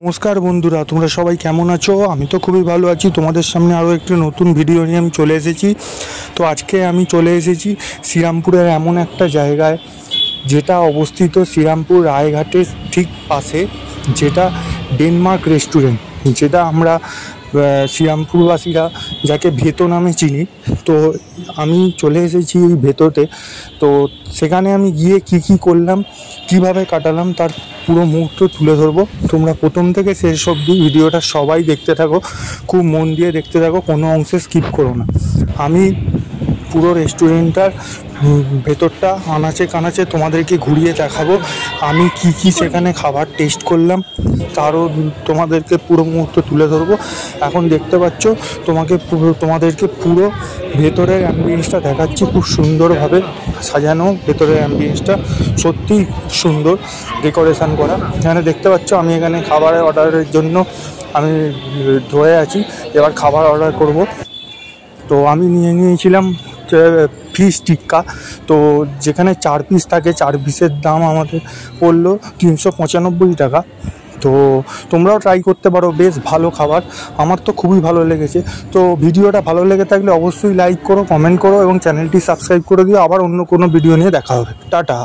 নমস্কার বন্ধুরা, তোমরা সবাই কেমন আছো? আমি তো খুবই ভালো আছি। তোমাদের সামনে আরও একটি নতুন ভিডিও নিয়ে আমি চলে এসেছি। তো আজকে আমি চলে এসেছি শ্রীরামপুরের এমন একটা জায়গায় যেটা অবস্থিত শ্রীরামপুর রায়ঘাটের ঠিক পাশে, যেটা ডেনমার্ক রেস্টুরেন্ট, যেটা আমরা শ্রীরামপুরবাসীরা যাকে ভেতো নামে চিনি। তো আমি চলে এসেছি ভেতোতে। তো সেখানে আমি গিয়ে কি করলাম, কিভাবে কাটালাম, তার পুরো মুহূর্ত তুলে ধরবো। তোমরা প্রথম থেকে শেষ অবধি ভিডিওটা সবাই দেখতে থাকো, খুব মন দিয়ে দেখতে থাকো, কোনো অংশে স্কিপ করো না। আমি পুরো রেস্টুরেন্টটার ভেতরটা আনাচে কানাচে তোমাদেরকে ঘুরিয়ে দেখাবো। আমি কি সেখানে খাবার টেস্ট করলাম তারও তোমাদেরকে পুরো মুহূর্ত তুলে ধরবো। এখন দেখতে পাচ্ছ, তোমাদেরকে পুরো ভেতরের অ্যাম্বিয়েন্সটা দেখাচ্ছি। খুব সুন্দরভাবে সাজানো ভেতরের অ্যাম্বিয়েন্সটা, সত্যিই সুন্দর ডেকোরেশন করা। এখানে দেখতে পাচ্ছ আমি এখানে খাবারের অর্ডারের জন্য আমি ধরে আছি, এবার খাবার অর্ডার করব। তো আমি নিয়েছিলাম ফিশ টিক্কা। তো যেখানে 4 পিস থাকে, 4 পিসের দাম আমাদের পড়লো 395 টাকা। তো তোমরাও ট্রাই করতে পারো, বেশ ভালো খাবার, আমার তো খুবই ভালো লেগেছে। তো ভিডিওটা ভালো লেগে থাকলে অবশ্যই লাইক করো, কমেন্ট করো এবং চ্যানেলটি সাবস্ক্রাইব করে দিও। আবার অন্য কোনো ভিডিও নিয়ে দেখা হবে। টাটা।